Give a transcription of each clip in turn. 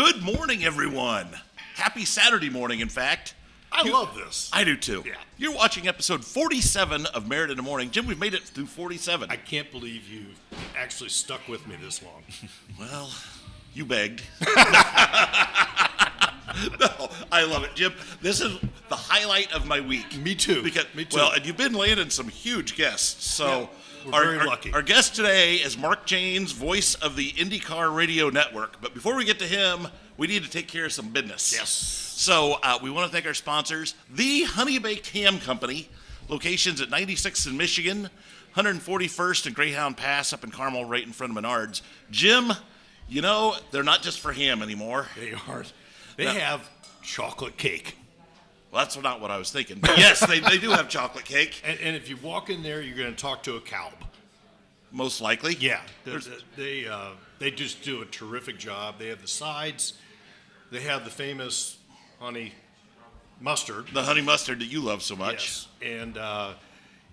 Good morning, everyone. Happy Saturday morning, in fact. I love this. I do, too. Yeah. You're watching episode 47 of Merritt in the Morning. Jim, we've made it through 47. I can't believe you actually stuck with me this long. Well, you begged. No, I love it, Jim. This is the highlight of my week. Me too. Me too. Well, and you've been landing some huge guests. So yeah, we're very lucky. Our guest today is Mark Jaynes, voice of the Indycar Radio Network. But before we get to him, we need to take care of some business. Yes. So we want to thank our sponsors, the Honey Baked Ham Company, locations at 96th in Michigan, 141st and Greyhound Pass up in Carmel, right in front of Menards. Jim, you know, they're not just for ham anymore. They aren't. They have chocolate cake. Well, that's not what I was thinking. But yes, they do have chocolate cake. And if you walk in there, you're going to talk to a cow. Most likely. Yeah. They just do a terrific job. They have the sides. They have the famous honey mustard. The honey mustard that you love so much. Yes. And,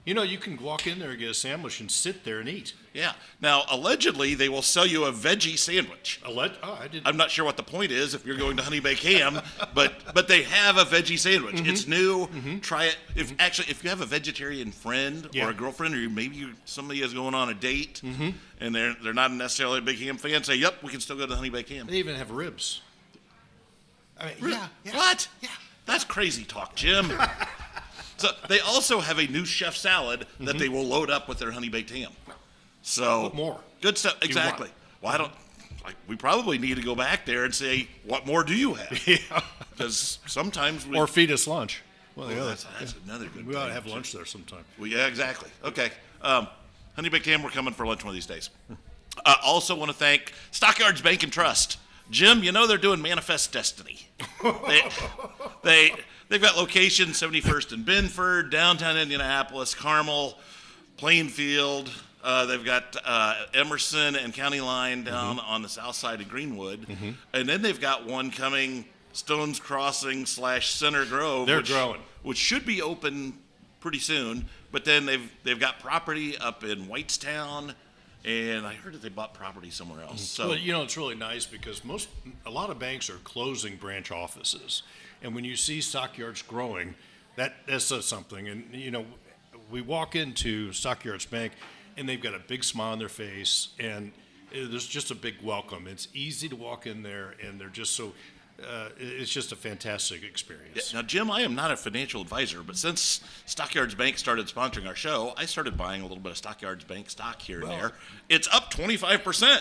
you can walk in there and get a sandwich and sit there and eat. Yeah. Now, allegedly, they will sell you a veggie sandwich. I didn't. I'm not sure what the point is if you're going to Honey Baked Ham, but they have a veggie sandwich. Mm-hmm. It's new. Mm-hmm. Try it. If you have a vegetarian friend or a girlfriend, or maybe somebody is going on a date, mm-hmm. and they're not necessarily a big ham fan, say, "Yep, we can still go to Honey Baked Ham." They even have ribs. I mean, yeah. What? Yeah. That's crazy talk, Jim. So they also have a new chef salad that mm-hmm. they will load up with their Honey Baked Ham. So what more? Good stuff. Exactly. Well, we probably need to go back there and say, what more do you have? Yeah. Because sometimes or feed us lunch. Well, that's another good. We ought to have lunch there sometime. Well, yeah, exactly. Okay. Honey Baked Ham, we're coming for lunch one of these days. Also want to thank Stockyards Bank and Trust. Jim, you know they're doing Manifest Destiny. They've got locations 71st in Binford, downtown Indianapolis, Carmel, Plainfield. They've got Emerson and County Line down mm-hmm. on the south side of Greenwood. Mm-hmm. And then they've got one coming Stones Crossing / Center Grove. They're growing. Which should be open pretty soon. But then they've got property up in Whitestown. And I heard that they bought property somewhere else. So, well, it's really nice because a lot of banks are closing branch offices, and when you see Stockyards growing, that says something. And we walk into Stockyards Bank, and they've got a big smile on their face, and there's just a big welcome. It's easy to walk in there, and they're just so. It's just a fantastic experience. Yeah. Now, Jim, I am not a financial advisor, but since Stockyards Bank started sponsoring our show, I started buying a little bit of Stockyards Bank stock here and there. It's up 25%.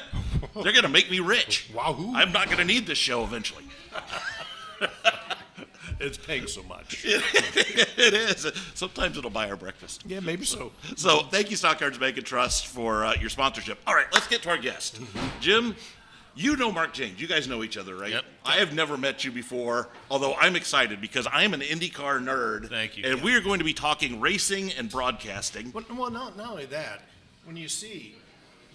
They're going to make me rich. Wahoo! I'm not going to need this show eventually. It's paying so much. It is. Sometimes it'll buy our breakfast. Yeah, maybe so. So thank you, Stockyards Bank and Trust, for your sponsorship. All right, let's get to our guest. Mm-hmm. Jim, you know Mark Jaynes. You guys know each other, right? Yep. I have never met you before, although I'm excited because I'm an IndyCar nerd. Thank you. And we are going to be talking racing and broadcasting. Well, not only that. When you see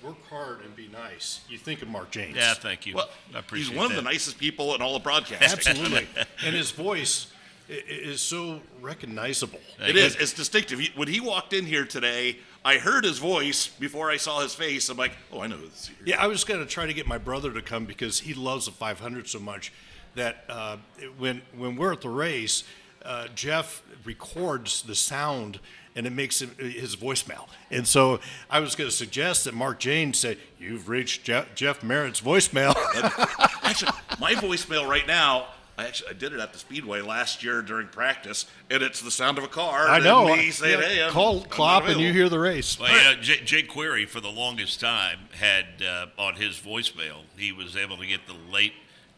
work hard and be nice, you think of Mark Jaynes. Yeah, thank you. Well, I appreciate he's one that. of the nicest people in all of broadcasting. Absolutely. And his voice is so recognizable. It is. It's distinctive. When he walked in here today, I heard his voice before I saw his face. I'm like, oh, I know who this is. Yeah, I was going to try to get my brother to come because he loves the 500 so much that when we're at the race, Jeff records the sound and it makes his voicemail. And so I was going to suggest that Mark Jaynes say, "You've reached Jeff Merritt's voicemail." Actually, my voicemail right now, I did it at the Speedway last year during practice, and it's the sound of a car. I know. Me saying, "Hey, call Klopp and you hear the race. Well, Jake Query, for the longest time, had on his voicemail, he was able to get the late,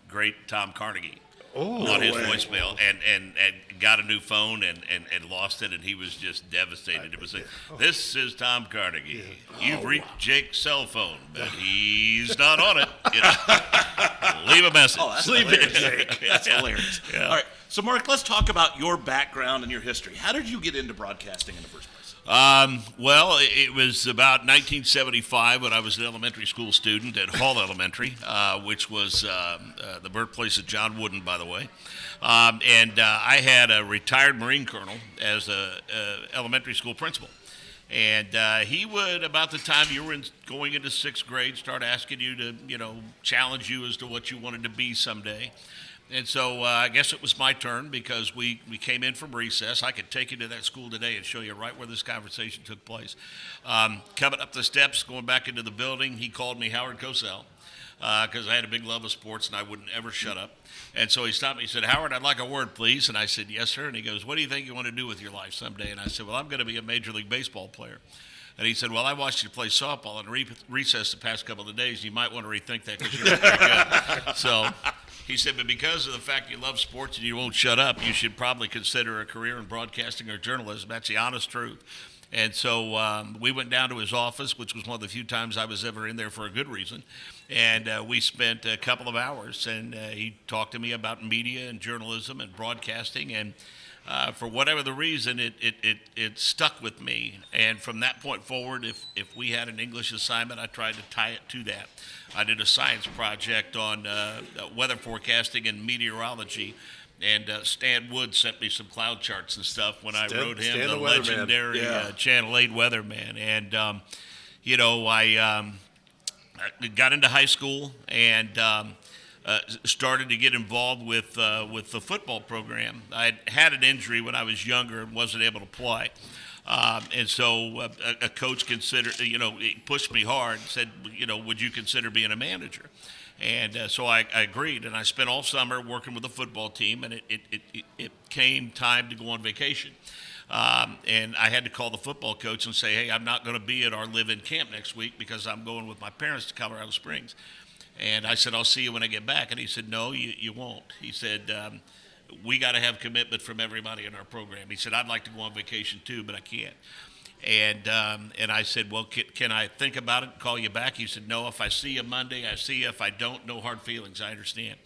great Tom Carnegie on his voicemail, and got a new phone and lost it, and he was just devastated. It was like, "This is Tom Carnegie. You've reached Jake's cell phone, but he's not on it. Leave a message." Oh, that's hilarious, Jake. That's hilarious. Yeah. All right, so Mark, let's talk about your background and your history. How did you get into broadcasting in the first place? Well, it was about 1975 when I was an elementary school student at Hall Elementary, which was the birthplace of John Wooden, by the way. And I had a retired Marine colonel as a elementary school principal. And he would, about the time you were going into sixth grade, start asking you to, challenge you as to what you wanted to be someday. And so I guess it was my turn because we came in from recess. I could take you to that school today and show you right where this conversation took place. Coming up the steps, going back into the building, he called me Howard Cosell because I had a big love of sports and I wouldn't ever shut up. And so he stopped me. He said, "Howard, I'd like a word, please." And I said, "Yes, sir." And he goes, "What do you think you want to do with your life someday?" And I said, "Well, I'm going to be a Major League Baseball player." And he said, "Well, I watched you play softball in recess the past couple of days. You might want to rethink that because you're not very good." So he said, "But because of the fact you love sports and you won't shut up, you should probably consider a career in broadcasting or journalism." That's the honest truth. And so we went down to his office, which was one of the few times I was ever in there for a good reason. And we spent a couple of hours, and he talked to me about media and journalism and broadcasting. And for whatever the reason, it stuck with me. And from that point forward, if we had an English assignment, I tried to tie it to that. I did a science project on weather forecasting and meteorology. And Stan Wood sent me some cloud charts and stuff when I wrote him the legendary Channel 8 weatherman. And, I got into high school and started to get involved with the football program. I had an injury when I was younger and wasn't able to play. And so a coach considered, he pushed me hard and said, "Would you consider being a manager?" And so I agreed, and I spent all summer working with the football team, and it came time to go on vacation. And I had to call the football coach and say, "Hey, I'm not going to be at our live-in camp next week because I'm going with my parents to Colorado Springs." And I said, "I'll see you when I get back." And he said, "No, you won't." He said, "We got to have commitment from everybody in our program." He said, "I'd like to go on vacation too, but I can't." And I said, "Well, can I think about it and call you back?" He said, "No, if I see you Monday, I see you. If I don't, no hard feelings. I understand."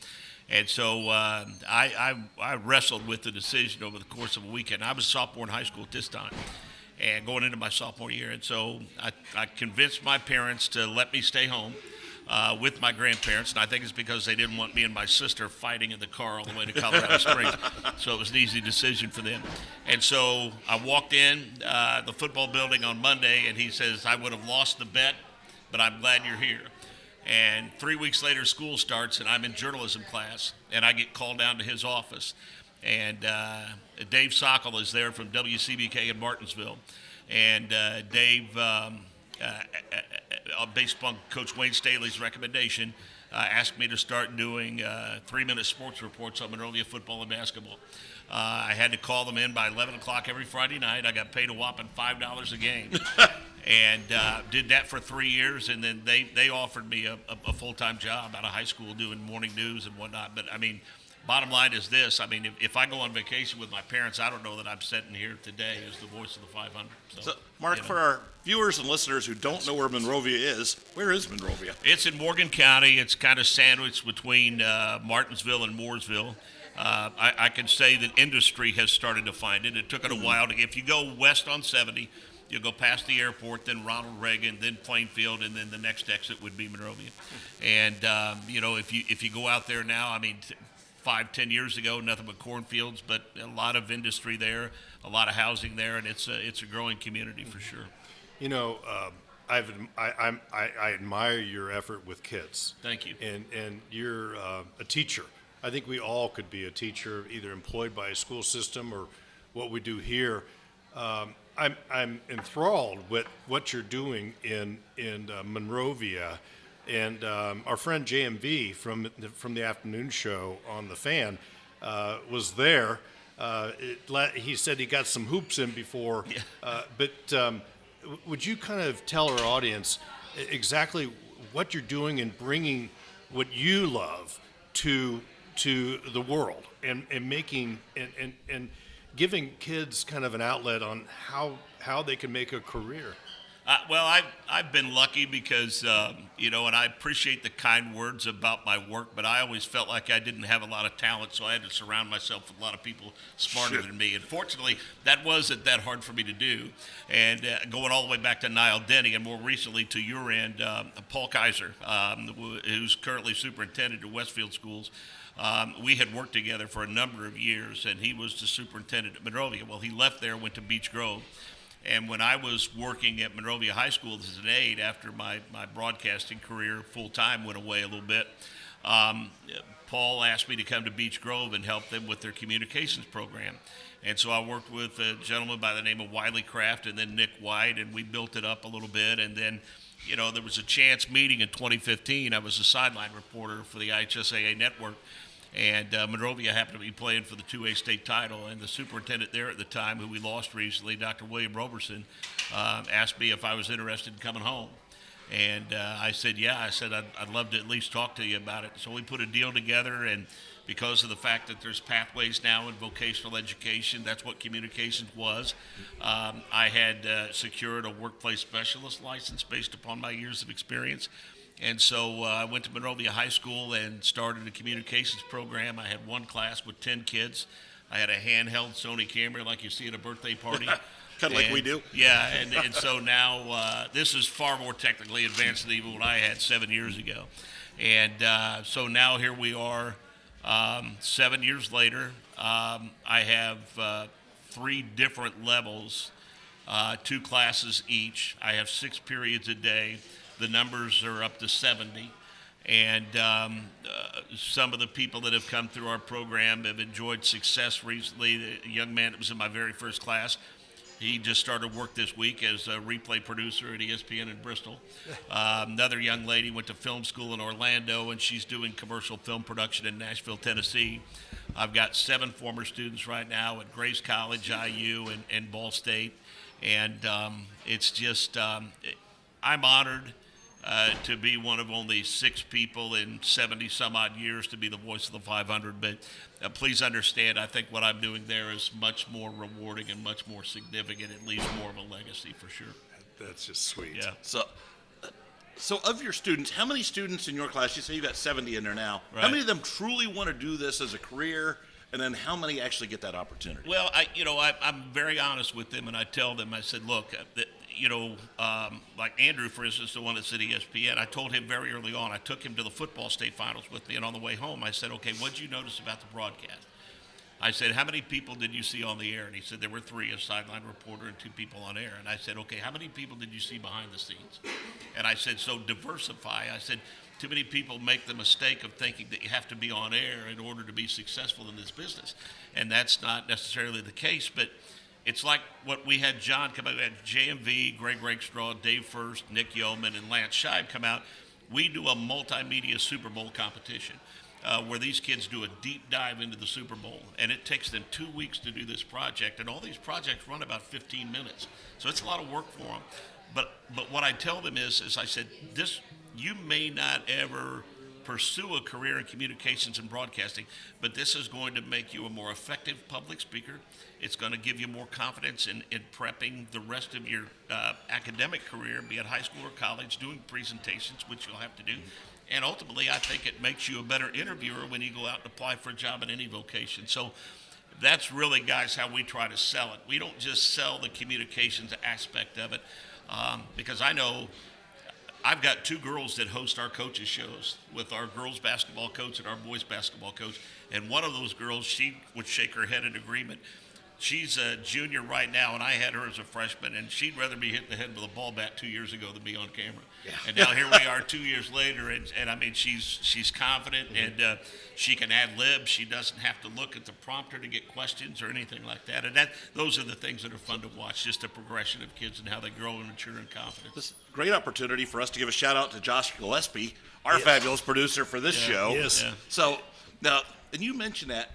And so I wrestled with the decision over the course of a weekend. I was a sophomore in high school at this time and going into my sophomore year. And so I convinced my parents to let me stay home with my grandparents. And I think it's because they didn't want me and my sister fighting in the car all the way to Colorado Springs. So it was an easy decision for them. And so I walked in the football building on Monday, and he says, "I would have lost the bet, but I'm glad you're here." And 3 weeks later, school starts, and I'm in journalism class, and I get called down to his office. And Dave Sockel is there from WCBK in Martinsville. And Dave, based upon Coach Wayne Staley's recommendation, asked me to start doing 3-minute sports reports on Monrovia football and basketball. I had to call them in by 11 o'clock every Friday night. I got paid a whopping $5 a game. And did that for 3 years, and then they offered me a full-time job out of high school doing morning news and whatnot. But, bottom line is this. If I go on vacation with my parents, I don't know that I'm sitting here today as the voice of the 500. So, Mark, for our viewers and listeners who don't know where Monrovia is, where is Monrovia? It's in Morgan County. It's kind of sandwiched between Martinsville and Mooresville. I can say that industry has started to find it. It took it a while. If you go west on 70, you'll go past the airport, then Ronald Reagan, then Plainfield, and then the next exit would be Monrovia. And, if you go out there now, 5-10 years ago, nothing but cornfields, but a lot of industry there, a lot of housing there, and it's a growing community for sure. I admire your effort with kids. Thank you. And you're a teacher. I think we all could be a teacher, either employed by a school system or what we do here. I'm enthralled with what you're doing in Monrovia. And our friend JMV from the afternoon show on The Fan was there. He said he got some hoops in before. But would you kind of tell our audience exactly what you're doing in bringing what you love to the world and making and giving kids kind of an outlet on how they can make a career? Well, I've been lucky because, and I appreciate the kind words about my work, but I always felt like I didn't have a lot of talent, so I had to surround myself with a lot of people smarter than me. And fortunately, that wasn't that hard for me to do. And going all the way back to Niall Denny and more recently to your end, Paul Kaiser, who's currently superintendent at Westfield Schools, we had worked together for a number of years, and he was the superintendent at Monrovia. Well, he left there, went to Beech Grove. And when I was working at Monrovia High School as an aide after my broadcasting career full-time went away a little bit, Paul asked me to come to Beech Grove and help them with their communications program. And so I worked with a gentleman by the name of Wiley Kraft and then Nick White, and we built it up a little bit. And then, there was a chance meeting in 2015. I was a sideline reporter for the IHSAA network. And Monrovia happened to be playing for the 2A state title, and the superintendent there at the time, who we lost recently, Dr. William Roberson, asked me if I was interested in coming home. And I said, yeah. I said, I'd love to at least talk to you about it. So we put a deal together, and because of the fact that there's pathways now in vocational education, that's what communications was. I had secured a workplace specialist license based upon my years of experience. And so I went to Monrovia High School and started a communications program. I had one class with 10 kids. I had a handheld Sony camera like you see at a birthday party. Kind of like we do. Yeah, and so now this is far more technically advanced than even what I had 7 years ago. And so now here we are 7 years later. I have 3 different levels, 2 classes each. I have 6 periods a day. The numbers are up to 70, and some of the people that have come through our program have enjoyed success recently. The young man that was in my very first class, he just started work this week as a replay producer at ESPN in Bristol. Another young lady went to film school in Orlando, and she's doing commercial film production in Nashville, Tennessee. I've got 7 former students right now at Grace College, IU, and Ball State, and it's just I'm honored to be one of only 6 people in 70 some odd years to be the voice of the 500. But please understand, I think what I'm doing there is much more rewarding and much more significant, at least more of a legacy for sure. That's just sweet. Yeah. So of your students, how many students in your class, you say you've got 70 in there now, Right. How many of them truly want to do this as a career, and then how many actually get that opportunity? Well, I'm very honest with them, and I tell them, I said, look, like Andrew, for instance, the one that's at ESPN, I told him very early on, I took him to the football state finals with me, and on the way home, I said, okay, what did you notice about the broadcast? I said, how many people did you see on the air? And he said, there were 3, a sideline reporter and 2 people on air. And I said, okay, how many people did you see behind the scenes? And I said, so diversify. I said, too many people make the mistake of thinking that you have to be on air in order to be successful in this business. And that's not necessarily the case, but it's like what we had John come out, we had JMV, Greg Rakestraw, Dave First, Nick Yeoman, and Lance Scheib come out. We do a multimedia Super Bowl competition where these kids do a deep dive into the Super Bowl, and it takes them 2 weeks to do this project, and all these projects run about 15 minutes. So it's a lot of work for them. But what I tell them is I said, you may not ever pursue a career in communications and broadcasting, but this is going to make you a more effective public speaker. It's going to give you more confidence in prepping the rest of your academic career, be it high school or college, doing presentations, which you'll have to do. And ultimately, I think it makes you a better interviewer when you go out and apply for a job in any vocation. So that's really, guys, how we try to sell it. We don't just sell the communications aspect of it, because I know I've got 2 girls that host our coaches shows with our girls basketball coach and our boys basketball coach. And one of those girls, she would shake her head in agreement. She's a junior right now, and I had her as a freshman, and she'd rather be hit the head with a ball bat 2 years ago than be on camera. Yeah. And now here we are 2 years later, and I mean, she's confident, and she can ad-lib. She doesn't have to look at the prompter to get questions or anything like that. And those are the things that are fun to watch, just the progression of kids and how they grow and mature in confidence. This is a great opportunity for us to give a shout-out to Josh Gillespie, our fabulous producer for this show. Yes. Yeah. So, now, and you mentioned that,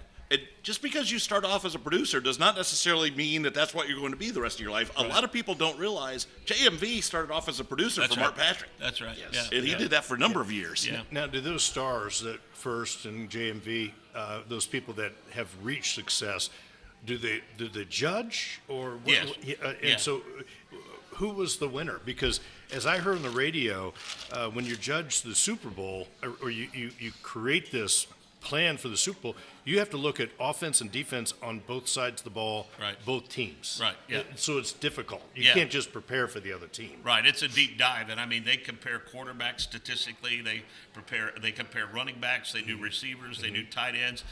just because you start off as a producer does not necessarily mean that that's what you're going to be the rest of your life. Right. A lot of people don't realize JMV started off as a producer for Mark Patrick. That's right. Yes. Yeah. And he did that for a number of years. Yeah. Now, do those stars that First and JMV, those people that have reached success, do they judge or what? Yes. And Yeah. so, who was the winner? Because as I heard on the radio, when you judge the Super Bowl or you create this plan for the Super Bowl, you have to look at offense and defense on both sides of the ball, Right. both teams. Right, yeah. So it's difficult. You Yeah. can't just prepare for the other team. Right, it's a deep dive, and I mean they compare quarterbacks statistically. They compare running backs. They do receivers. They do tight ends.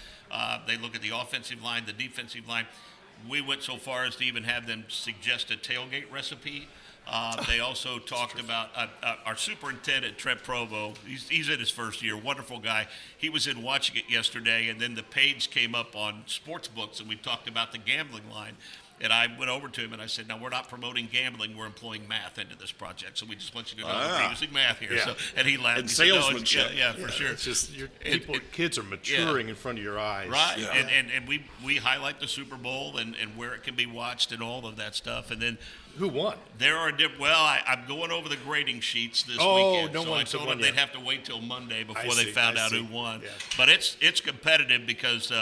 They look at the offensive line, the defensive line. we went so far as to even have them suggest a tailgate recipe. They also talked about our superintendent, Trent Provo. He's in his first year, wonderful guy. He was in watching it yesterday, and then the page came up on sports books, and we talked about the gambling line. And I went over to him and I said, "No, we're not promoting gambling. We're employing math into this project. So we just want you to know we're using math here." Yeah. So, and he laughed. And He said, "No, it's- salesmanship. yeah, for sure." It's just kids are maturing in front of your eyes. Right, Yeah. and we highlight the Super Bowl and where it can be watched and all of that stuff. And then Who won? there are I'm going over the grading sheets this Oh, weekend. no So I one's told won them they'd yet. have to wait till Monday before I they see, found I out see. who won. Yeah. But it's competitive because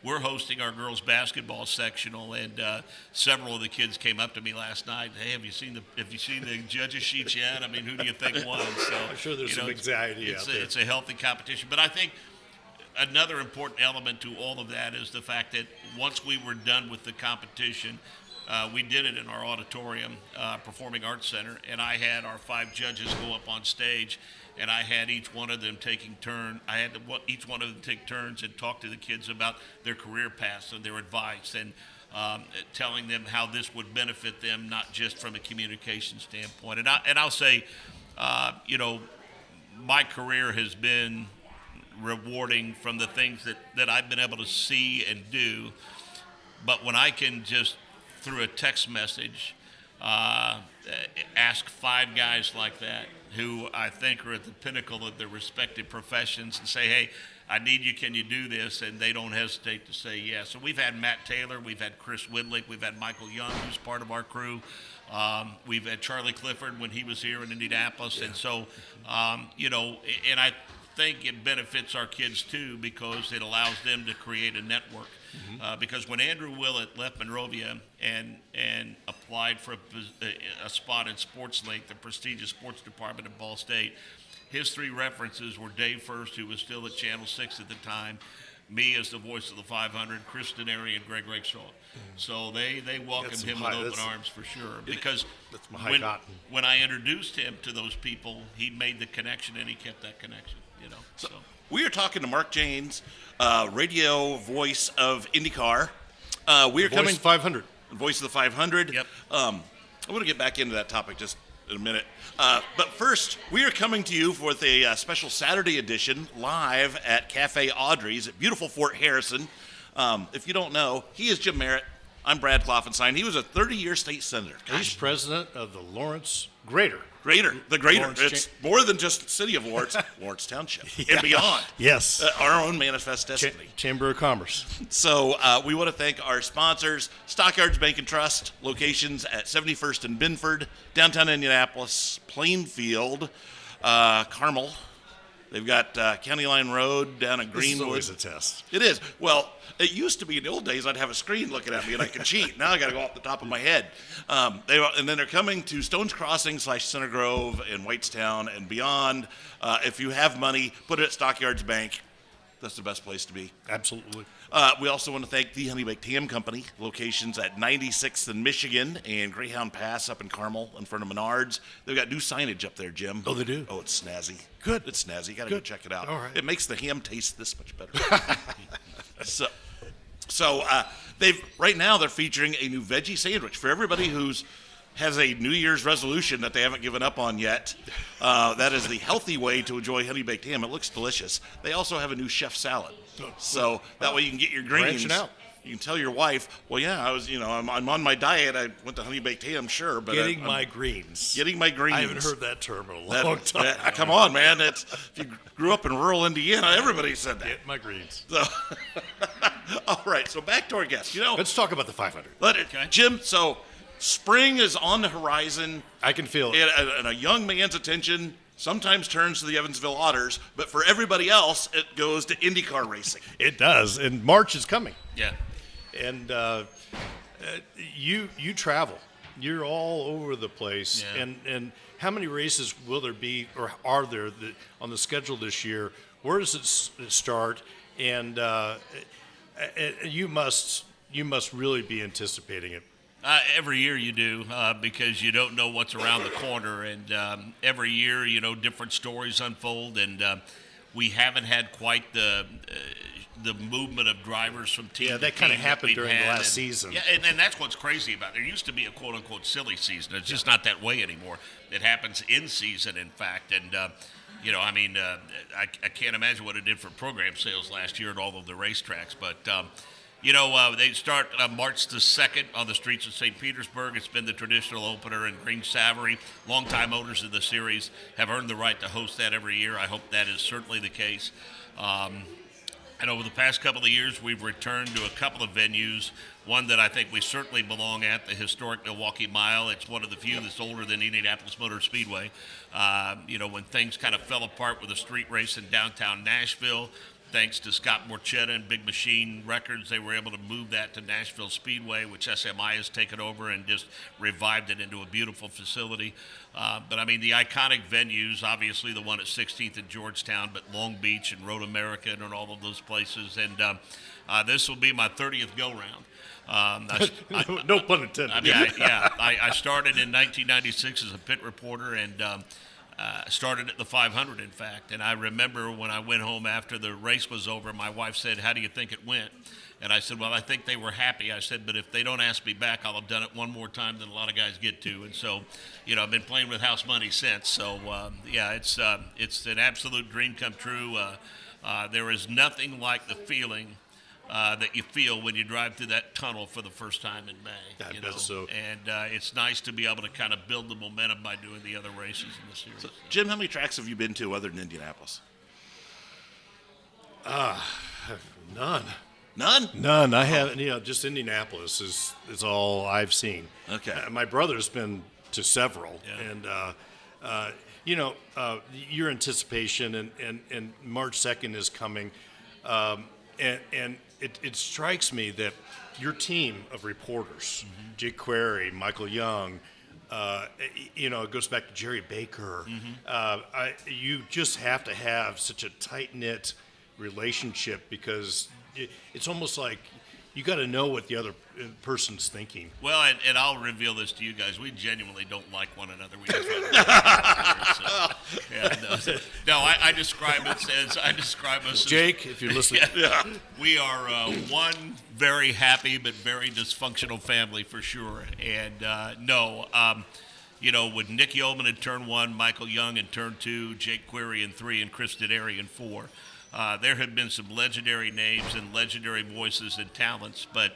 we're hosting our girls basketball sectional, and several of the kids came up to me last night. "Hey, have you seen the judges sheets yet? I mean, who do you think won?" So I'm sure there's you know, some anxiety it's out there. It's a healthy competition, but I think another important element to all of that is the fact that once we were done with the competition, we did it in our auditorium, Performing Arts Center, and I had our 5 judges go up on stage, and I had each one of them each one of them take turns and talk to the kids about their career paths and their advice, and telling them how this would benefit them, not just from a communication standpoint. And I'll say, my career has been rewarding from the things that I've been able to see and do. But when I can just, through a text message, ask 5 guys like that who I think are at the pinnacle of their respective professions and say, "Hey, I need you, can you do this?" And they don't hesitate to say yes. So we've had Matt Taylor, we've had Chris Widlick, we've had Michael Young, who's part of our crew. We've had Charlie Clifford when he was here in Indianapolis. And so, and I think it benefits our kids too because it allows them to create a network. Because when Andrew Willett left Monrovia and applied for a spot in SportsLink, the prestigious sports department at Ball State, his 3 references were Dave First, who was still at Channel 6 at the time, me as the voice of the 500, Chris Denary, and Greg Rakestraw. So they welcomed him with open arms for sure. Because that's my high cotton. when I introduced him to those people, he made the connection and he kept that connection. So. We are talking to Mark Jaynes, radio voice of IndyCar. We are Voice 500. Voice of the 500. Yep. I want to get back into that topic just in a minute. But first, we are coming to you with a special Saturday edition live at Cafe Audrey's at beautiful Fort Harrison. If you don't know, he is Jim Merritt. I'm Brad Kloffenstein. He was a 30-year state senator. He's president of the Lawrence Greater. The Greater. Lawrence It's more than just City of Lawrence, Lawrence Township and beyond. Yes. Our own manifest destiny. Chamber of Commerce. So we want to thank our sponsors, Stockyards Bank and Trust, locations at 71st and Binford, downtown Indianapolis, Plainfield, Carmel. They've got County Line Road down at Greenwood. This is always a test. It is. Well, it used to be in the old days I'd have a screen looking at me and I could cheat. Now I got to go off the top of my head. And then they're coming to Stones Crossing / Center Grove and Whitestown and beyond. If you have money, put it at Stockyards Bank. That's the best place to be. Absolutely. We also want to thank the Honey Baked Ham Company, locations at 96th in Michigan and Greyhound Pass up in Carmel in front of Menards. They've got new signage up there, Jim. Oh, they do? Oh, it's snazzy. Good. It's snazzy. You got to go check it out. All right. It makes the ham taste this much better. So right now they're featuring a new veggie sandwich for everybody who's has a New Year's resolution that they haven't given up on yet. That is the healthy way to enjoy honey baked ham. It looks delicious. They also have a new chef salad, so that way you can get your greens. Branching out. You can tell your wife, well, yeah, I'm on my diet. I went to honey baked ham, sure, but Getting I'm my greens. Getting my greens. I haven't heard that term in a long time. Come on, man. If you grew up in rural Indiana, everybody said that. Get my greens. So, all right, so back to our guest. Let's talk about the 500. Jim, so spring is on the horizon. I can feel it. And a young man's attention sometimes turns to the Evansville Otters, but for everybody else, it goes to IndyCar racing. It does, and March is coming. Yeah. And you travel. You're all over the place. Yeah. And how many races will there be, or are there on the schedule this year? Where does it start? And you must really be anticipating it. Every year you do, because you don't know what's around the corner, and every year different stories unfold. And we haven't had quite the movement of drivers from team. Yeah, to that kind of team happened we've during the had, last season. Yeah, and that's what's crazy about it. There used to be a quote unquote silly season. It's just not that way anymore. It happens in season, in fact, and. I can't imagine what it did for program sales last year at all of the racetracks. But, they start March the 2nd on the streets of St. Petersburg. It's been the traditional opener in Green Savory. Longtime owners of the series have earned the right to host that every year. I hope that is certainly the case. And over the past couple of years, we've returned to a couple of venues. One that I think we certainly belong at, the historic Milwaukee Mile. It's one of the few that's older than Indianapolis Motor Speedway. When things kind of fell apart with a street race in downtown Nashville, thanks to Scott Borchetta and Big Machine Records, they were able to move that to Nashville Speedway, which SMI has taken over and just revived it into a beautiful facility. But the iconic venues, obviously the one at 16th and Georgetown, but Long Beach and Road America and all of those places. And this will be my 30th go-round. No pun intended. I started in 1996 as a pit reporter and started at the 500, in fact. And I remember when I went home after the race was over, my wife said, "How do you think it went?" And I said, "Well, I think they were happy." I said, "But if they don't ask me back, I'll have done it one more time than a lot of guys get to." And so, I've been playing with house money since. So, it's an absolute dream come true. There is nothing like the feeling that you feel when you drive through that tunnel for the first time in May. I bet so. And it's nice to be able to kind of build the momentum by doing the other races in the series. So, Jim, how many tracks have you been to other than Indianapolis? None. None? I haven't. Just Indianapolis is all I've seen. Okay. My brother's been to several, Yeah. and your anticipation and March 2nd is coming, and it strikes me that your team of reporters, Jake Query, Michael Young, it goes back to Jerry Baker. You just have to have such a tight-knit relationship because it's almost like you got to know what the other person's thinking. Well, and I'll reveal this to you guys. We genuinely don't like one another. We just I describe us as Jake, if you're listening. We are one very happy but very dysfunctional family for sure. And with Nick Yeoman in turn 1, Michael Young in turn 2, Jake Query in 3, and Chris Dedary in 4. There have been some legendary names and legendary voices and talents, but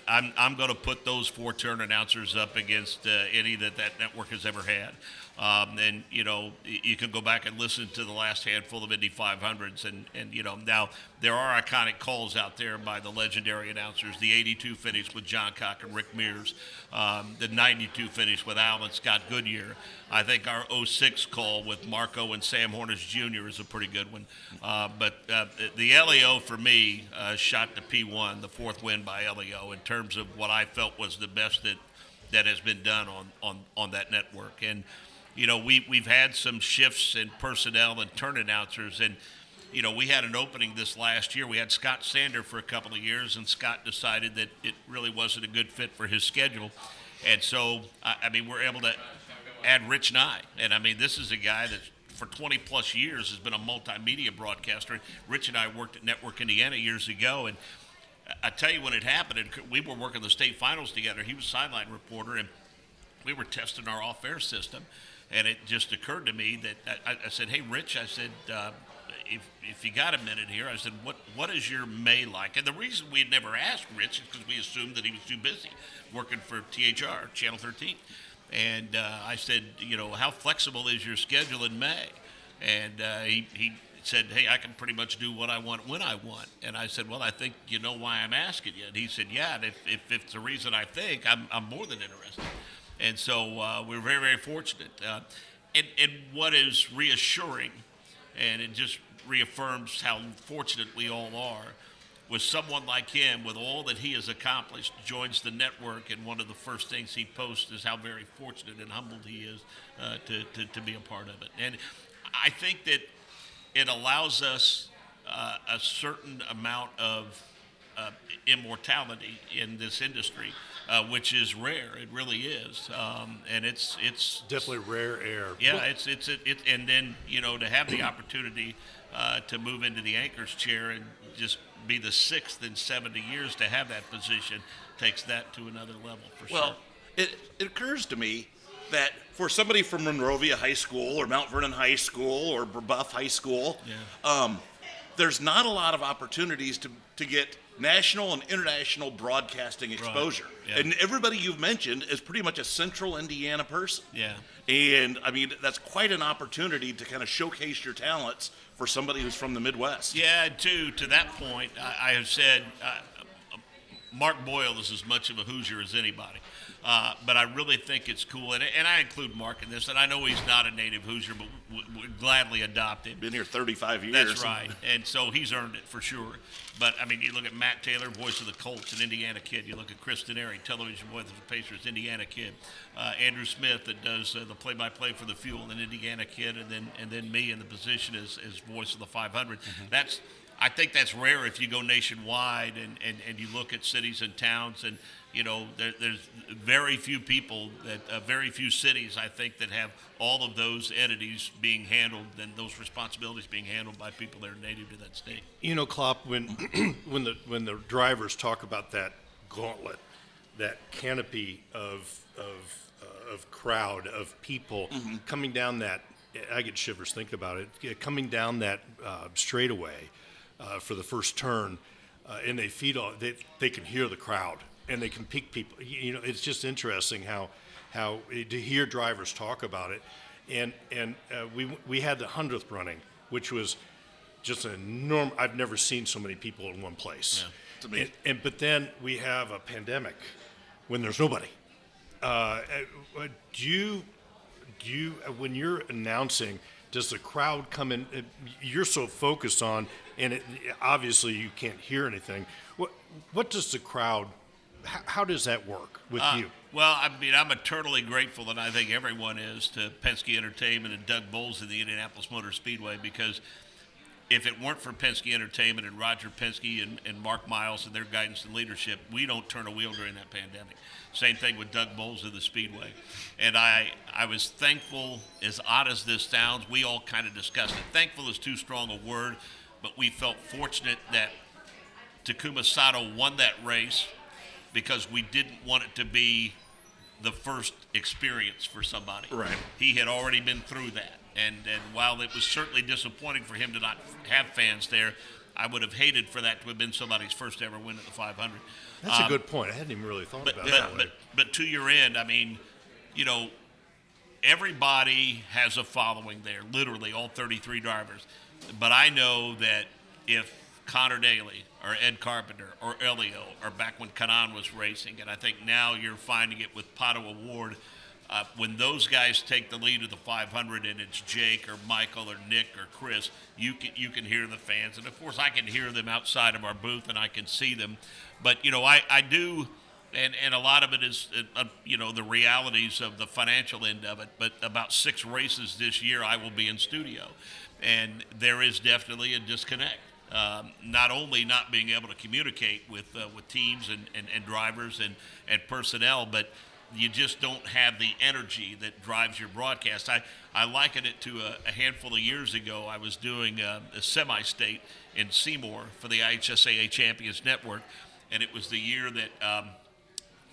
I'm going to put those 4 turn announcers up against any that network has ever had. And you can go back and listen to the last handful of Indy 500s, and now there are iconic calls out there by the legendary announcers. The 82 finish with John Cock and Rick Mears, the 92 finish with Al and Scott Goodyear. I think our 06 call with Marco and Sam Hornish Jr. is a pretty good one. But the LEO for me shot to P1, the 4th win by LEO, in terms of what I felt was the best that has been done on that network. And we've had some shifts in personnel and turn announcers, and we had an opening this last year. We had Scott Sander for a couple of years, and Scott decided that it really wasn't a good fit for his schedule. And so, we're able to add Rich Nye. And, this is a guy that for 20-plus years has been a multimedia broadcaster. Rich and I worked at Network Indiana years ago, and I tell you when it happened, we were working the state finals together. He was sideline reporter, and we were testing our off-air system. And it just occurred to me that I said, "Hey, Rich," I said, if you got a minute here, I said, what is your May like? And the reason we had never asked Rich is because we assumed that he was too busy working for THR, Channel 13. And I said, how flexible is your schedule in May? And he said, "Hey, I can pretty much do what I want when I want." And I said, "Well, I think you know why I'm asking you." And he said, "Yeah, and if it's the reason I think, I'm more than interested." And so we're very, very fortunate. And what is reassuring, and it just reaffirms how fortunate we all are, with someone like him, with all that he has accomplished, joins the network, and one of the first things he posts is how very fortunate and humbled he is to be a part of it. And I think that it allows us a certain amount of immortality in this industry, which is rare. It really is, and it's definitely rare air. Yeah, and then to have the opportunity to move into the anchor's chair and just be the sixth in 70 years to have that position takes that to another level for sure. Well, it occurs to me that for somebody from Monrovia High School or Mount Vernon High School or Brebeuf High School, there's not a lot of opportunities to get national and international broadcasting exposure. Right. Yeah. And everybody you've mentioned is pretty much a central Indiana person. Yeah. And, I mean, that's quite an opportunity to kind of showcase your talents for somebody who's from the Midwest. Yeah, and to that point, I have said Mark Boyle is as much of a Hoosier as anybody. But I really think it's cool, and I include Mark in this, and I know he's not a native Hoosier, but would gladly adopt him. Been here 35 years. That's right, and so he's earned it for sure. But, I mean, you look at Matt Taylor, voice of the Colts, an Indiana kid. You look at Chris Denary, television voice of the Pacers, Indiana kid. Andrew Smith that does the play-by-play for the Fuel, an Indiana kid, and then me in the position as voice of the 500. I think that's rare if you go nationwide and you look at cities and towns, and there's very few people very few cities I think that have all of those entities being handled and those responsibilities being handled by people that are native to that state. Klopp, when when the drivers talk about that gauntlet, that canopy of crowd of people coming down that, I get shivers thinking about it, coming down that straightaway for the first turn, and they feed all, they can hear the crowd and they can pick people. It's just interesting how to hear drivers talk about it, and we had the 100th running, which was just an enormous. I've never seen so many people in one place. Yeah, it's amazing. But then we have a pandemic when there's nobody. Do you when you're announcing, does the crowd come in? You're so focused on, and obviously you can't hear anything. What does the crowd? How does that work with you? Well, I mean, I'm eternally grateful, and I think everyone is, to Penske Entertainment and Doug Bowles in the Indianapolis Motor Speedway, because if it weren't for Penske Entertainment and Roger Penske and Mark Miles and their guidance and leadership, we don't turn a wheel during that pandemic. Same thing with Doug Bowles of the Speedway. And I was thankful, as odd as this sounds, we all kind of discussed it. Thankful is too strong a word, but we felt fortunate that Takuma Sato won that race, because we didn't want it to be the first experience for somebody. Right. He had already been through that. And while it was certainly disappointing for him to not have fans there, I would have hated for that to have been somebody's first ever win at the 500. That's a good point. I hadn't even really thought about that. But to your end, I mean, everybody has a following there, literally all 33 drivers. But I know that if Connor Daly or Ed Carpenter or Elio, or back when Kanan was racing, and I think now you're finding it with Pato Award, when those guys take the lead of the 500 and it's Jake or Michael or Nick or Chris, you can hear the fans. And, of course, I can hear them outside of our booth and I can see them. But, I do, and a lot of it is, the realities of the financial end of it. But about 6 races this year I will be in studio. And there is definitely a disconnect. Not only not being able to communicate with teams and drivers and personnel, but you just don't have the energy that drives your broadcast. I liken it to a handful of years ago. I was doing a semi-state in Seymour for the IHSAA Champions Network, and it was the year that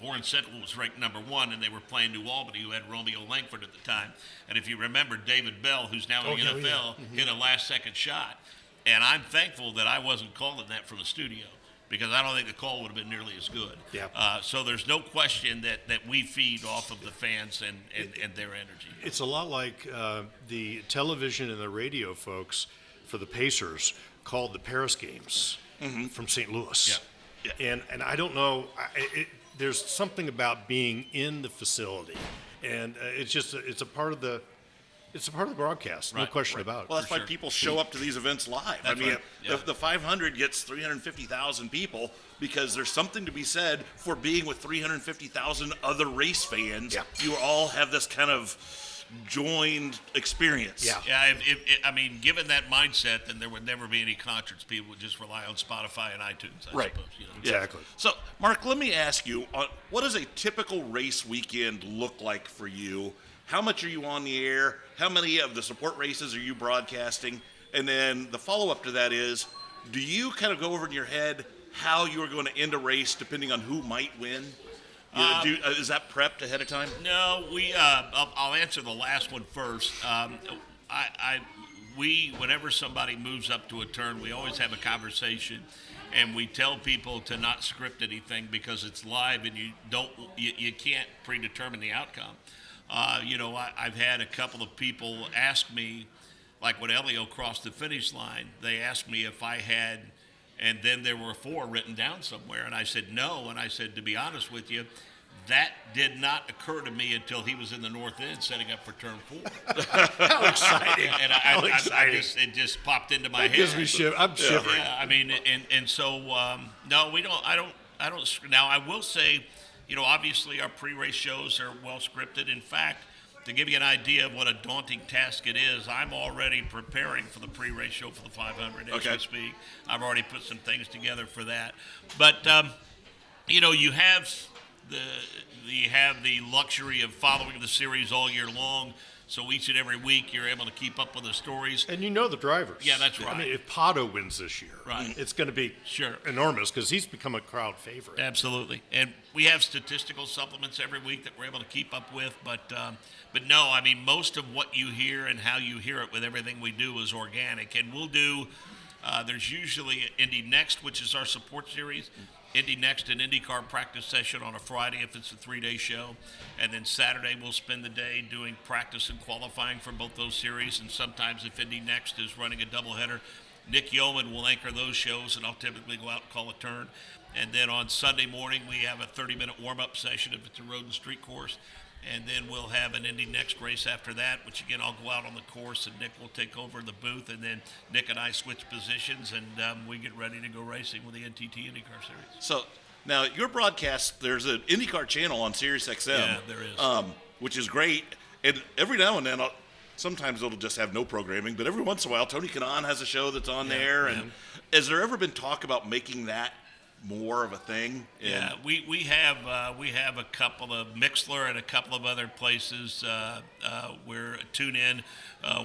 Warren Central was ranked number 1, and they were playing New Albany, who had Romeo Langford at the time. And if you remember, David Bell, who's now in the NFL, hit a last-second shot. And I'm thankful that I wasn't calling that from the studio, because I don't think the call would have been nearly as good. Yeah. So there's no question that we feed off of the fans and their energy. It's a lot like the television and the radio folks for the Pacers called the Paris games from St. Louis. Yeah. And I don't know, there's something about being in the facility, and it's a part of the broadcast, no question about it. Well, that's why people show up to these events live. That's right. Yeah. The 500 gets 350,000 people because there's something to be said for being with 350,000 other race fans. Yeah. You all have this kind of joined experience. Yeah. Yeah, I mean, given that mindset, then there would never be any concerts. People would just rely on Spotify and iTunes, I suppose. Exactly. So, Mark, let me ask you, what does a typical race weekend look like for you? How much are you on the air? How many of the support races are you broadcasting? And then the follow-up to that is, do you kind of go over in your head how you're going to end a race depending on who might win? Is that prepped ahead of time? No, I'll answer the last one first. Whenever somebody moves up to a turn, we always have a conversation, and we tell people to not script anything because it's live, and you can't predetermine the outcome. I've had a couple of people ask me, like when Elio crossed the finish line, they asked me if I had, and then there were 4 written down somewhere, and I said no, and I said, to be honest with you, that did not occur to me until he was in the north end setting up for turn 4. How exciting! And it just popped into my head. Gives me I'm shivering. Yeah, I mean, and so no, we don't. I don't. Now I will say, obviously our pre-race shows are well scripted. In fact, to give you an idea of what a daunting task it is, I'm already preparing for the pre-race show for the 500 as we speak. I've already put some things together for that. But you have the luxury of following the series all year long. So each and every week you're able to keep up with the stories. And you know the drivers. Yeah, that's right. I mean, if Pato wins this year, it's going to be enormous because he's become a crowd favorite. Absolutely. And we have statistical supplements every week that we're able to keep up with. But no, I mean, most of what you hear and how you hear it with everything we do is organic. And we'll do, there's usually Indy Next, which is our support series. Indy Next and IndyCar practice session on a Friday if it's a 3-day show. And then Saturday we'll spend the day doing practice and qualifying for both those series. And sometimes if Indy Next is running a doubleheader, Nick Yeoman will anchor those shows, and I'll typically go out and call a turn. And then on Sunday morning we have a 30-minute warm-up session if it's a road and street course. And then we'll have an Indy Next race after that, which again, I'll go out on the course and Nick will take over the booth. And then Nick and I switch positions and we get ready to go racing with the NTT IndyCar Series. So now your broadcast, there's an IndyCar channel on Sirius XM. Yeah, there is. Which is great. And every now and then, sometimes it'll just have no programming, but every once in a while, Tony Kanaan has a show that's on there. And has there ever been talk about making that more of a thing? Yeah, we have a couple of Mixler and a couple of other places where tune in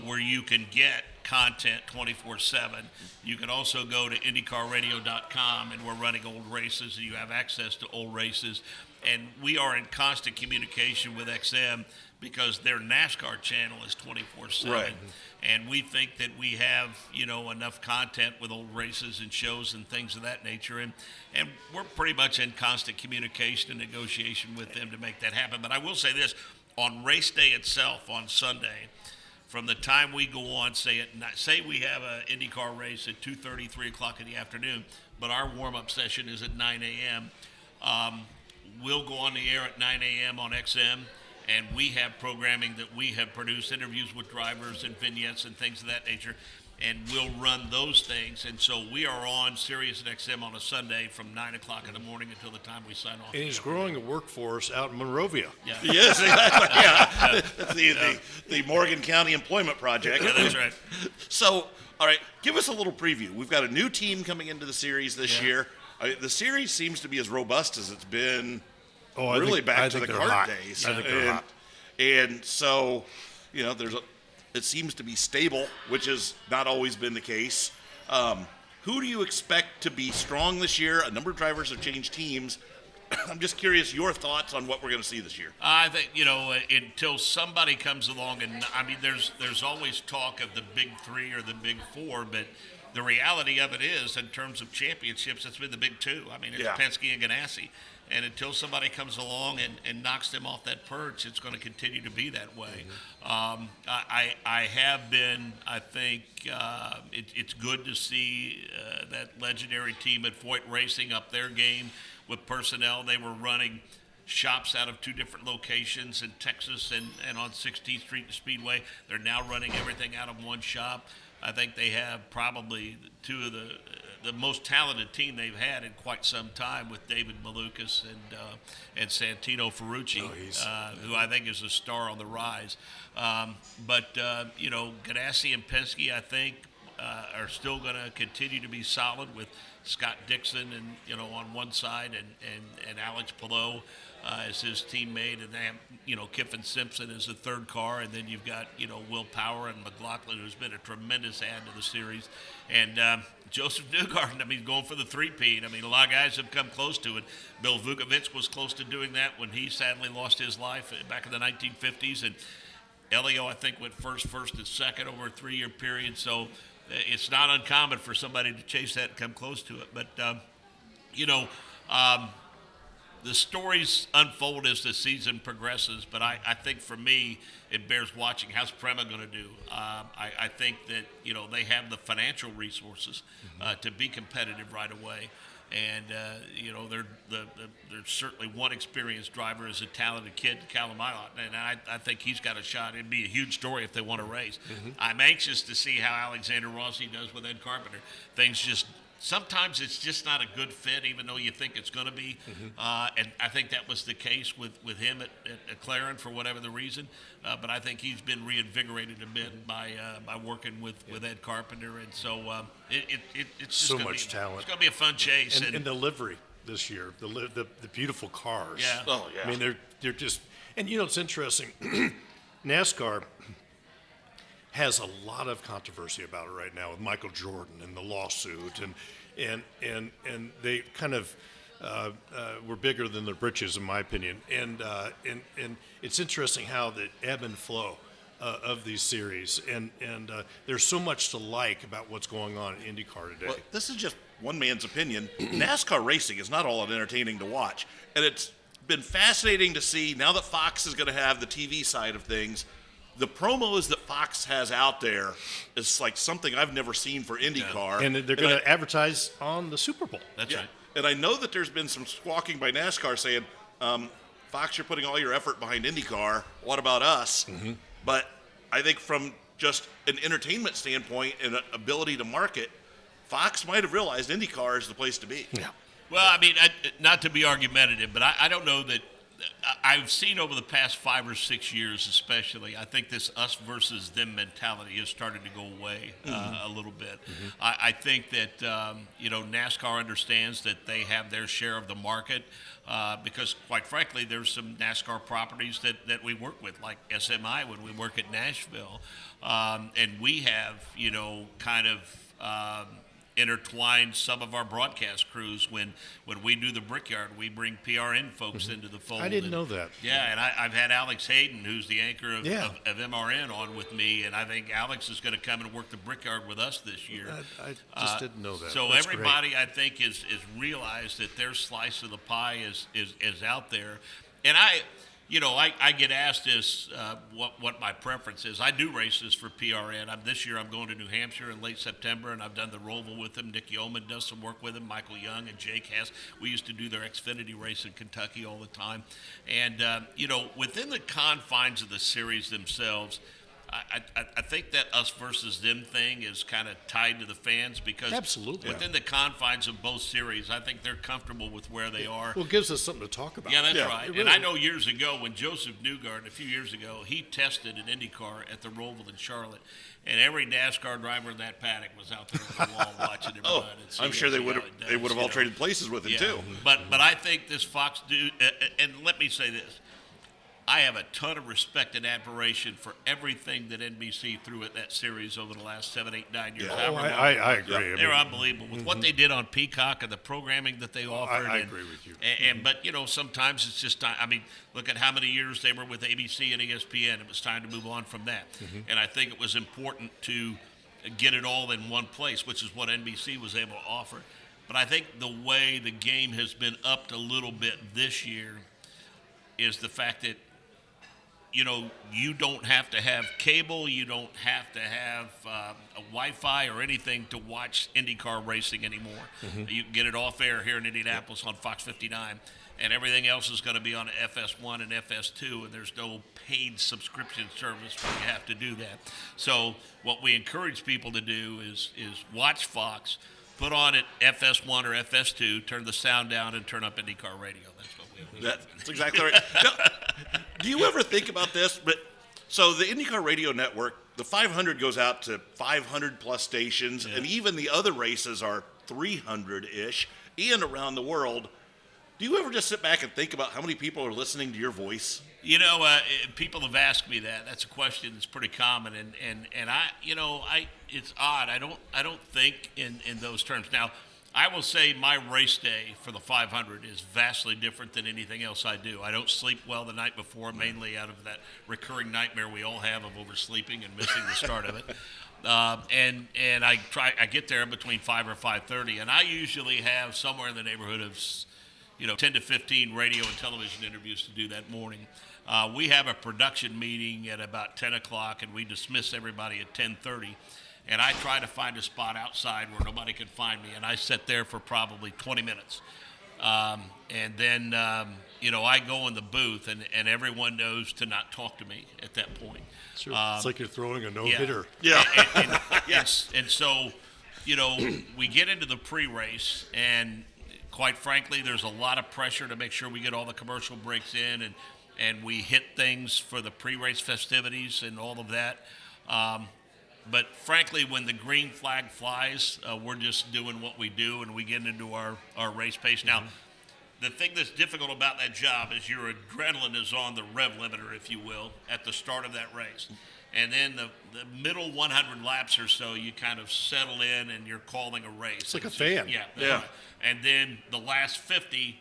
where you can get content 24/7. You can also go to IndyCarRadio.com, and we're running old races, and you have access to old races. And we are in constant communication with XM because their NASCAR channel is 24/7. Right. And we think that we have, enough content with old races and shows and things of that nature. And we're pretty much in constant communication and negotiation with them to make that happen. But I will say this, on race day itself, on Sunday, from the time we go on, say we have an IndyCar race at 2:30, 3 o'clock in the afternoon, but our warm-up session is at 9 a.m., we'll go on the air at 9 a.m. on XM. And we have programming that we have produced, interviews with drivers and vignettes and things of that nature, and we'll run those things. And so we are on Sirius and XM on a Sunday from 9 o'clock in the morning until the time we sign off. And he's growing a workforce out in Monrovia. Yeah. Yes, exactly. Yeah, that's the Morgan County Employment Project. Yeah, that's right. So, all right, give us a little preview. We've got a new team coming into the series this year. The series seems to be as robust as it's been. Back to the kart days. I think they're hot. And so, it seems to be stable, which has not always been the case. Who do you expect to be strong this year? A number of drivers have changed teams. I'm just curious your thoughts on what we're going to see this year. I think, until somebody comes along, and I mean, there's always talk of the big 3 or the big 4, but the reality of it is, in terms of championships, it's been the big 2. I mean, it's Penske and Ganassi. And until somebody comes along and knocks them off that perch, it's going to continue to be that way. Mm-hmm. I have been, I think, it's good to see that legendary team at Foyt Racing up their game with personnel. They were running shops out of 2 different locations in Texas and on 16th Street and Speedway. They're now running everything out of one shop. I think they have probably 2 of the most talented team they've had in quite some time, with David Malukas and Santino Ferrucci, who I think is a star on the rise. But Ganassi and Penske, I think, are still going to continue to be solid with Scott Dixon and on one side and Alex Palou as his teammate, and they have Kiffin Simpson as the third car, and then you've got Will Power and McLaughlin, who's been a tremendous add to the series, and Joseph Newgarden, going for the three-peat. A lot of guys have come close to it. Bill Vukovic was close to doing that when he sadly lost his life back in the 1950s, and Elio, I think, went first, and second over a 3-year period. So it's not uncommon for somebody to chase that and come close to it. But, the stories unfold as the season progresses. But I think for me, it bears watching. How's Prema going to do? I think that, they have the financial resources to be competitive right away. And, there's certainly one experienced driver is a talented kid, Callum Ilott, and I think he's got a shot. It'd be a huge story if they won a race. I'm anxious to see how Alexander Rossi does with Ed Carpenter. Sometimes it's just not a good fit, even though you think it's going to be. And I think that was the case with him at McLaren for whatever the reason. But I think he's been reinvigorated a bit by working with Ed Carpenter. And so it's just so much talent. It's going to be a fun chase. And the livery this year, the beautiful cars. Yeah. Oh, yeah. They're just, and it's interesting. NASCAR has a lot of controversy about it right now with Michael Jordan and the lawsuit, and they kind of were bigger than their britches, in my opinion. And it's interesting how the ebb and flow of these series, and there's so much to like about what's going on in IndyCar today. Well, this is just one man's opinion. NASCAR racing is not all that entertaining to watch, and it's been fascinating to see now that Fox is going to have the TV side of things. The promos that Fox has out there is like something I've never seen for IndyCar. And they're going to advertise on the Super Bowl. That's right. And I know that there's been some squawking by NASCAR saying, Fox, you're putting all your effort behind IndyCar. What about us? But I think from just an entertainment standpoint and an ability to market, Fox might have realized IndyCar is the place to be. Yeah. Well, not to be argumentative, but I don't know that I've seen over the past 5 or 6 years especially, I think this us versus them mentality has started to go away a little bit. I think that, NASCAR understands that they have their share of the market because, quite frankly, there's some NASCAR properties that we work with, like SMI when we work at Nashville. And we have, kind of intertwined some of our broadcast crews when we do the Brickyard. We bring PRN folks into the fold. I didn't know that. Yeah, and I've had Alex Hayden, who's the anchor of MRN, on with me, and I think Alex is going to come and work the Brickyard with us this year. I just didn't know that. So That's everybody, great. I think, is realized that their slice of the pie is out there. And I get asked this, what my preference is. I do races for PRN. This year I'm going to New Hampshire in late September, and I've done the Roval with them. Nick Yeoman does some work with them. Michael Young and Jake Hess. We used to do their Xfinity race in Kentucky all the time. And, within the confines of the series themselves, I think that us versus them thing is kind of tied to the fans because Absolutely. within the confines of both series, I think they're comfortable with where they are. Well, it gives us something to talk about. Yeah, that's right. Really. And I know years ago when Joseph Newgarden, a few years ago, he tested an IndyCar at the Roval in Charlotte, and every NASCAR driver in that paddock was out there on the wall watching him run. I'm sure they would have all traded places with him too. But I think this Fox and let me say this. I have a ton of respect and admiration for everything that NBC threw at that series over the last 7, 8, 9 years. I agree. They're unbelievable with what they did on Peacock and the programming that they offered. I agree with you. But sometimes it's just time. Look at how many years they were with ABC and ESPN. It was time to move on from that. And I think it was important to get it all in one place, which is what NBC was able to offer. But I think the way the game has been upped a little bit this year is the fact that you don't have to have cable, you don't have to have a Wi-Fi or anything to watch IndyCar racing anymore. You can get it off air here in Indianapolis on Fox 59, and everything else is going to be on FS1 and FS2, and there's no paid subscription service where you have to do that. So what we encourage people to do is watch Fox, put on it FS1 or FS2, turn the sound down, and turn up IndyCar radio. That's what we do. That's exactly right. Now, do you ever think about this? So the IndyCar Radio Network, the 500 goes out to 500 plus stations, and even the other races are 300-ish and around the world. Do you ever just sit back and think about how many people are listening to your voice? People have asked me that. That's a question that's pretty common, and it's odd. I don't think in those terms. Now, I will say my race day for the 500 is vastly different than anything else I do. I don't sleep well the night before, mainly out of that recurring nightmare we all have of oversleeping and missing the start of it. And I get there between 5 or 5:30, and I usually have somewhere in the neighborhood of 10 to 15 radio and television interviews to do that morning. We have a production meeting at about 10 o'clock, and we dismiss everybody at 10:30. And I try to find a spot outside where nobody can find me, and I sit there for probably 20 minutes. And then, I go in the booth, and everyone knows to not talk to me at that point. Sure. It's like you're throwing a no-hitter. Yeah. And so, we get into the pre-race, and quite frankly, there's a lot of pressure to make sure we get all the commercial breaks in, and we hit things for the pre-race festivities and all of that. But frankly, when the green flag flies, we're just doing what we do, and we get into our race pace. Now, the thing that's difficult about that job is your adrenaline is on the rev limiter, if you will, at the start of that race. And then the middle 100 laps or so, you kind of settle in and you're calling a race. It's like a fan. Yeah. And then the last 50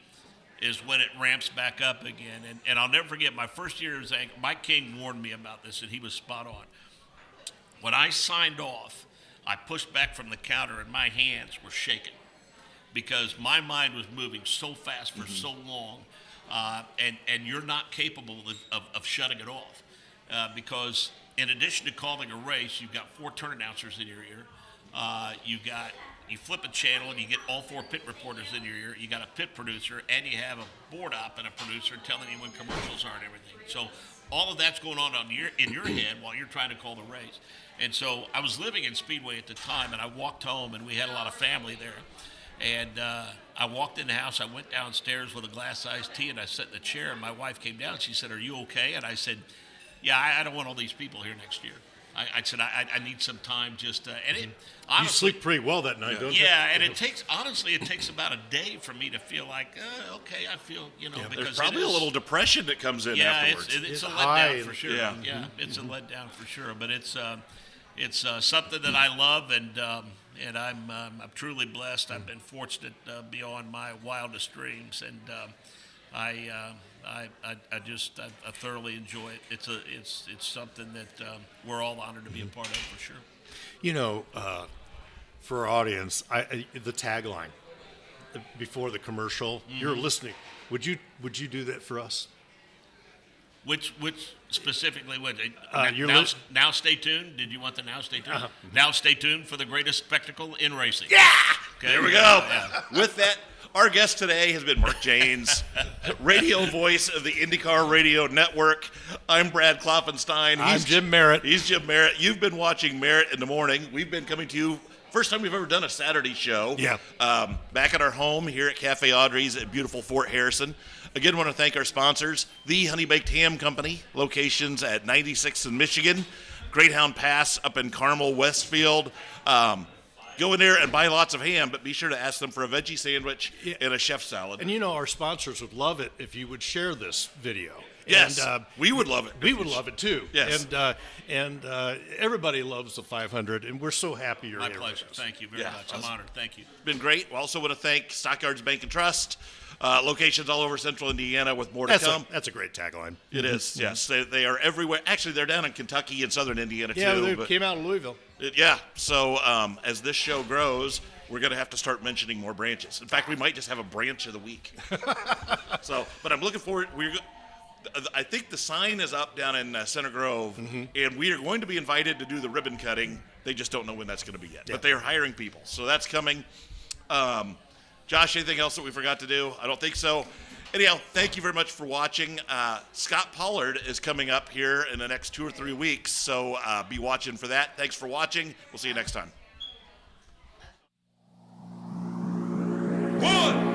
is when it ramps back up again. And I'll never forget my first year as anchor. Mike King warned me about this, and he was spot on. When I signed off, I pushed back from the counter, and my hands were shaking because my mind was moving so fast for so long, and you're not capable of shutting it off because in addition to calling a race, you've got 4 turn announcers in your ear. You flip a channel and you get all 4 pit reporters in your ear. You got a pit producer, and you have a board op and a producer telling you when commercials are and everything. So all of that's going on in your head while you're trying to call the race. And so I was living in Speedway at the time, and I walked home, and we had a lot of family there. And I walked in the house. I went downstairs with a glass of iced tea, and I sat in the chair, and my wife came down. She said, "Are you okay?" And I said, "Yeah, I don't want all these people here next year." I said, I need some time just to, and it, honestly, you sleep pretty well that night, don't you? Yeah, and it takes about a day for me to feel like, okay, I feel, because there's probably a little depression that comes in afterwards. It's a letdown for sure. Yeah, it's a letdown for sure. But it's something that I love, and I'm truly blessed. I've been fortunate beyond my wildest dreams, and I thoroughly enjoy it. It's something that we're all honored to be a part of for sure. For our audience, the tagline before the commercial, you're listening. Would you do that for us? Which specifically? Now stay tuned. Did you want the now stay tuned? Uh-huh. Now stay tuned for the greatest spectacle in racing. Yeah! Okay, There we go. Yeah. With that, our guest today has been Mark Jaynes, radio voice of the Indycar Radio Network. I'm Brad Klopfenstein. I'm Jim Merritt. He's Jim Merritt. You've been watching Merritt in the Morning. We've been coming to you, first time we've ever done a Saturday show. Yeah. Back at our home here at Cafe Audrey's at beautiful Fort Harrison. Again, want to thank our sponsors, the Honey Baked Ham Company, locations at 96th in Michigan, Greyhound Pass up in Carmel, Westfield. Go in there and buy lots of ham, but be sure to ask them for a veggie sandwich and a chef salad. And our sponsors would love it if you would share this video. Yes, and, we would love it. We would love it too. Yes. And everybody loves the 500, and we're so happy you're here. My pleasure. Thank you very much. I'm honored. Thank you. Been great. We also want to thank Stockyards Bank and Trust, locations all over central Indiana with more to come. That's a great tagline. It is, yes. They are everywhere. Actually, they're down in Kentucky and southern Indiana too. Yeah, they came out of Louisville. So as this show grows, we're going to have to start mentioning more branches. In fact, we might just have a branch of the week. But I'm looking forward. I think the sign is up down in Center Grove, and we are going to be invited to do the ribbon cutting. They just don't know when that's going to be yet. Yeah. But they are hiring people, so that's coming. Josh, anything else that we forgot to do? I don't think so. Anyhow, thank you very much for watching. Scott Pollard is coming up here in the next 2 or 3 weeks, so be watching for that. Thanks for watching. We'll see you next time. 1